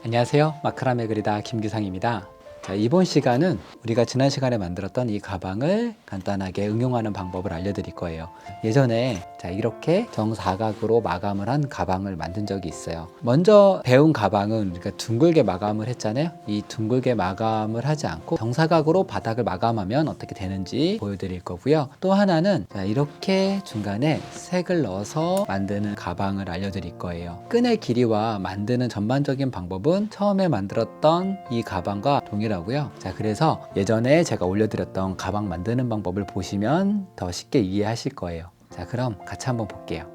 안녕하세요. 마크라메 그리다 김규상입니다. 자, 이번 시간은 우리가 지난 시간에 만들었던 이 가방을 간단하게 응용하는 방법을 알려드릴 거예요. 예전에 이렇게 정사각으로 마감을 한 가방을 만든 적이 있어요. 먼저 배운 가방은 우리가 둥글게 마감을 했잖아요. 이 둥글게 마감을 하지 않고 정사각으로 바닥을 마감하면 어떻게 되는지 보여드릴 거고요. 또 하나는 이렇게 중간에 색을 넣어서 만드는 가방을 알려드릴 거예요. 끈의 길이와 만드는 전반적인 방법은 처음에 만들었던 이 가방과 동일하고요. 자, 그래서 예전에 제가 올려드렸던 가방 만드는 방법을 보시면 더 쉽게 이해하실 거예요. 자, 그럼 같이 한번 볼게요.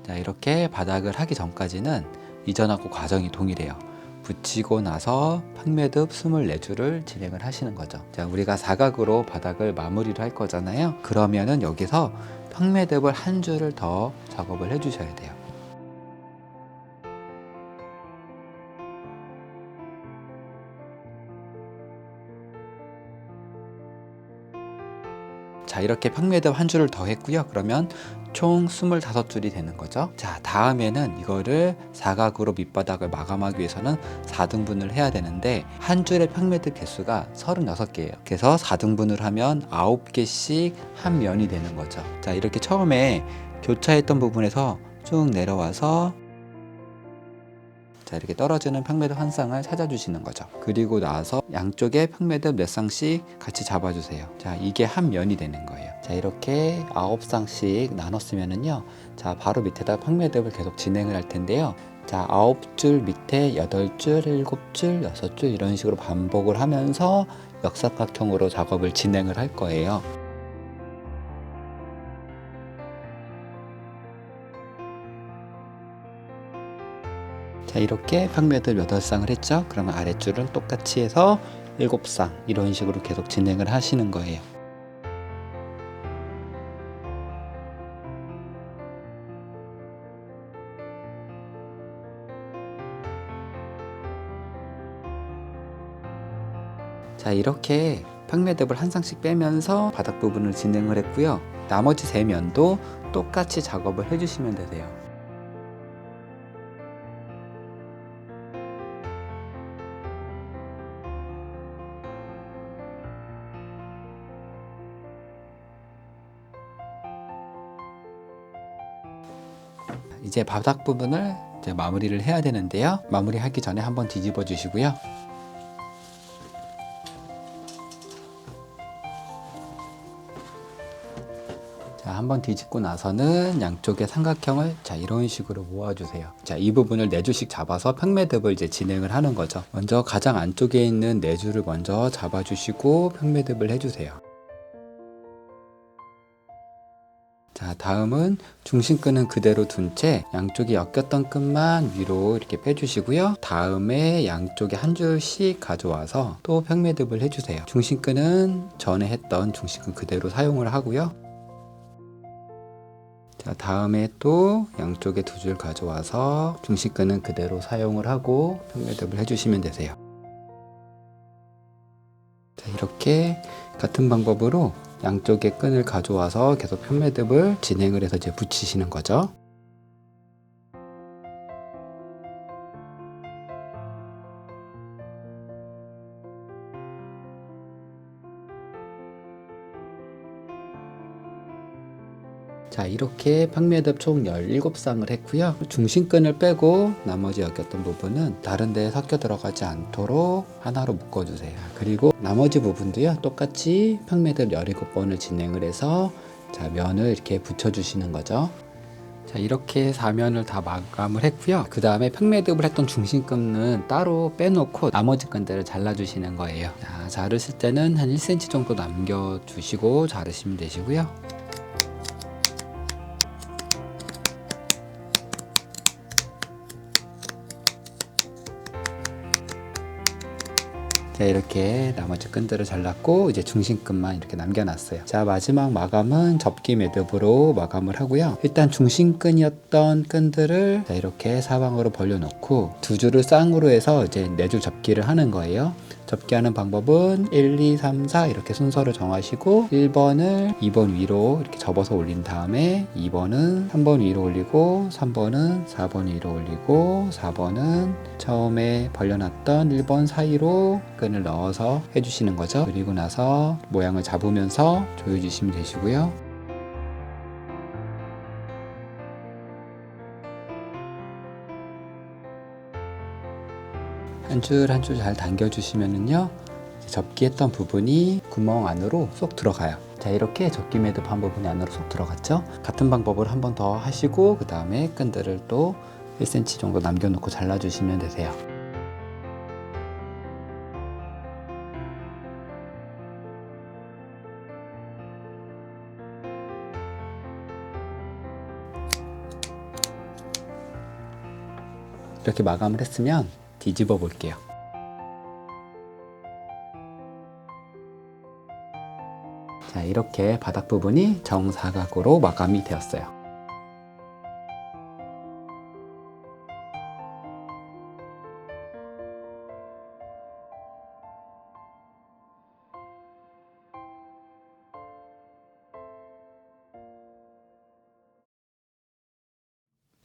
자, 이렇게 바닥을 하기 전까지는 이전하고 과정이 동일해요. 붙이고 나서 팽매듭 24줄을 진행을 하시는 거죠. 자, 우리가 사각으로 바닥을 마무리를 할 거잖아요. 그러면은 여기서 팽매듭을 한 줄을 더 작업을 해 주셔야 돼요. 자, 이렇게 팽매듭 한 줄을 더 했고요. 그러면 총 25줄이 되는 거죠. 자, 다음에는 이거를 사각으로 밑바닥을 마감하기 위해서는 4등분을 해야 되는데 한 줄의 팽매듭 개수가 36개예요. 그래서 4등분을 하면 9개씩 한 면이 되는 거죠. 자, 이렇게 처음에 교차했던 부분에서 쭉 내려와서 이렇게 떨어지는 팽매듭 한 쌍을 찾아주시는 거죠. 그리고 나서 양쪽에 팽매듭 몇 쌍씩 같이 잡아주세요. 자, 이게 한 면이 되는 거예요. 자, 이렇게 9쌍씩 나눴으면은요. 자, 바로 밑에다 팽매듭을 계속 진행을 할 텐데요. 자, 9줄 밑에 8줄, 7줄, 6줄 이런 식으로 반복을 하면서 역삼각형으로 작업을 진행을 할 거예요. 자, 이렇게 팽매듭 8쌍을 했죠. 그러면 아랫줄은 똑같이 해서 7쌍 이런 식으로 계속 진행을 하시는 거예요. 자, 이렇게 팽매듭을 한 쌍씩 빼면서 바닥 부분을 진행을 했고요. 나머지 3면도 똑같이 작업을 해주시면 되세요. 이제 바닥 부분을 마무리를 해야 되는데요. 마무리하기 전에 한번 뒤집어 주시고요. 자, 한번 뒤집고 나서는 양쪽의 삼각형을 이런 식으로 모아주세요. 자, 이 부분을 4줄씩 잡아서 팽매듭을 진행을 하는 거죠. 먼저 가장 안쪽에 있는 4줄을 먼저 잡아주시고 팽매듭을 해주세요. 자, 다음은 중심끈은 그대로 둔 채 양쪽이 엮였던 끈만 위로 이렇게 빼주시고요. 다음에 양쪽에 한 줄씩 가져와서 또 팽매듭을 해주세요. 중심끈은 전에 했던 중심끈 그대로 사용을 하고요. 자, 다음에 또 양쪽에 2줄 가져와서 중심끈은 그대로 사용을 하고 팽매듭을 해주시면 되세요. 자, 이렇게 같은 방법으로 양쪽에 끈을 가져와서 계속 팽매듭을 진행을 해서 붙이시는 거죠. 자, 이렇게 팽매듭 총 17쌍을 했고요. 중심끈을 빼고 나머지 엮였던 부분은 다른 데에 섞여 들어가지 않도록 하나로 묶어주세요. 그리고 나머지 부분도요. 똑같이 팽매듭 17번을 진행을 해서 면을 이렇게 붙여주시는 거죠. 자, 이렇게 4면을 다 마감을 했고요. 그 다음에 팽매듭을 했던 중심끈은 따로 빼놓고 나머지 끈들을 잘라주시는 거예요. 자, 자르실 때는 한 1cm 정도 남겨주시고 자르시면 되시고요. 자, 이렇게 나머지 끈들을 잘랐고 이제 중심끈만 이렇게 남겨놨어요. 자, 마지막 마감은 접기 매듭으로 마감을 하고요. 일단 중심끈이었던 끈들을 이렇게 사방으로 벌려놓고 2줄을 쌍으로 해서 이제 4줄 접기를 하는 거예요. 접기하는 방법은 1, 2, 3, 4 이렇게 순서를 정하시고 1번을 2번 위로 이렇게 접어서 올린 다음에 2번은 3번 위로 올리고 3번은 4번 위로 올리고 4번은 처음에 벌려놨던 1번 사이로 끈을 넣어서 해주시는 거죠. 그리고 나서 모양을 잡으면서 조여주시면 되시고요. 한 줄 한 줄 잘 당겨주시면은요, 접기했던 부분이 구멍 안으로 쏙 들어가요. 자, 이렇게 접기 매듭한 부분이 안으로 쏙 들어갔죠. 같은 방법을 한 번 더 하시고 그 다음에 끈들을 또 1cm 정도 남겨놓고 잘라주시면 되세요. 이렇게 마감을 했으면 뒤집어 볼게요. 자, 이렇게 바닥 부분이 정사각으로 마감이 되었어요.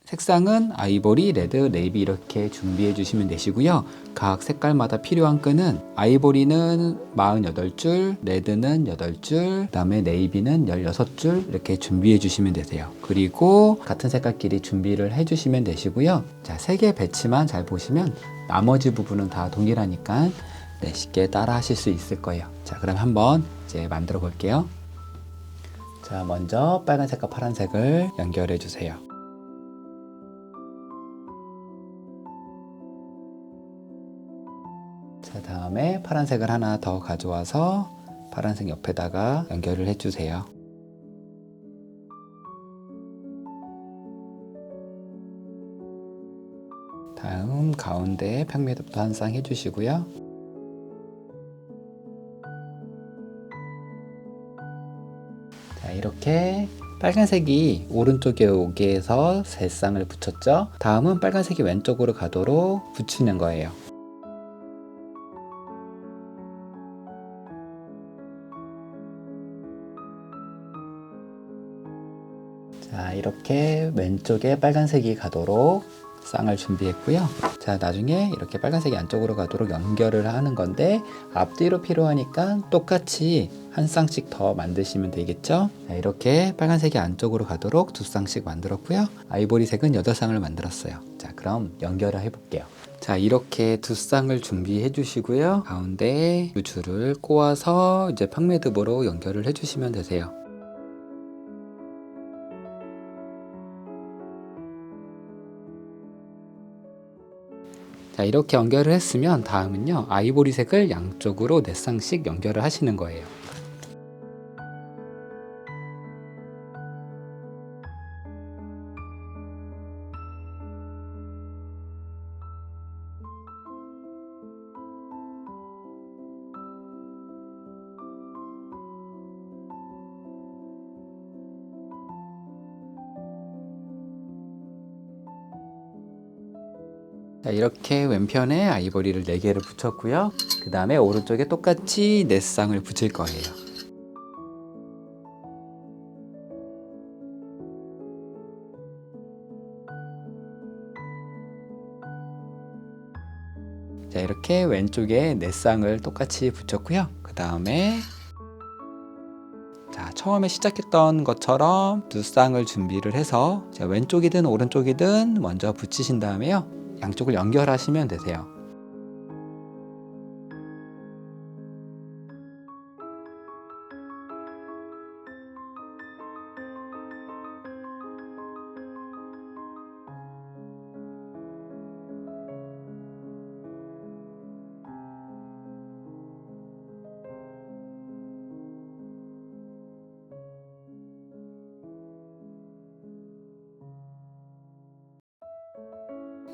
색상은 아이보리, 레드, 네이비 이렇게 준비해 주시면 되시고요. 각 색깔마다 필요한 끈은 아이보리는 48줄, 레드는 8줄, 그 다음에 네이비는 16줄 이렇게 준비해 주시면 되세요. 그리고 같은 색깔끼리 준비를 해 주시면 되시고요. 자, 3개 배치만 잘 보시면 나머지 부분은 다 동일하니까 네, 쉽게 따라 하실 수 있을 거예요. 자, 그럼 한번 이제 만들어 볼게요. 자, 먼저 빨간색과 파란색을 연결해 주세요. 자, 다음에 파란색을 하나 더 가져와서 파란색 옆에다가 연결을 해주세요. 다음 가운데에 평매듭도 한 쌍 해주시고요. 자, 이렇게 빨간색이 오른쪽에 오게 해서 3쌍을 붙였죠. 다음은 빨간색이 왼쪽으로 가도록 붙이는 거예요. 자, 이렇게 왼쪽에 빨간색이 가도록 쌍을 준비했고요. 자, 나중에 이렇게 빨간색이 안쪽으로 가도록 연결을 하는 건데 앞뒤로 필요하니까 똑같이 한 쌍씩 더 만드시면 되겠죠. 자, 이렇게 빨간색이 안쪽으로 가도록 2쌍씩 만들었고요. 아이보리색은 8쌍을 만들었어요. 자, 그럼 연결을 해볼게요. 자, 이렇게 2쌍을 준비해 주시고요. 가운데에 이 줄을 꼬아서 이제 평매듭으로 연결을 해주시면 되세요. 자, 이렇게 연결을 했으면 다음은요, 아이보리색을 양쪽으로 4쌍씩 연결을 하시는 거예요. 자, 이렇게 왼편에 아이보리를 4개를 붙였고요. 그 다음에 오른쪽에 똑같이 4쌍을 붙일 거예요. 자, 이렇게 왼쪽에 4쌍을 똑같이 붙였고요. 그 다음에 자, 처음에 시작했던 것처럼 2쌍을 준비를 해서 자, 왼쪽이든 오른쪽이든 먼저 붙이신 다음에요, 양쪽을 연결하시면 되세요.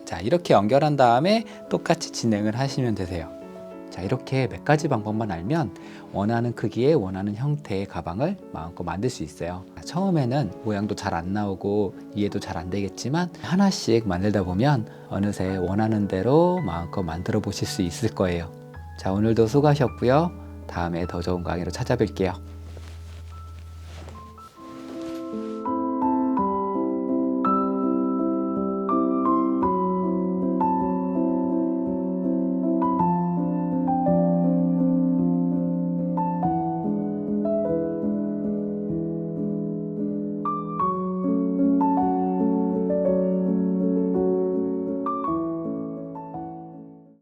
자, 이렇게 연결한 다음에 똑같이 진행을 하시면 되세요. 자, 이렇게 몇 가지 방법만 알면 원하는 크기에 원하는 형태의 가방을 마음껏 만들 수 있어요. 처음에는 모양도 잘 안 나오고 이해도 잘 안 되겠지만 하나씩 만들다 보면 어느새 원하는 대로 마음껏 만들어 보실 수 있을 거예요. 자, 오늘도 수고하셨고요. 다음에 더 좋은 강의로 찾아뵐게요.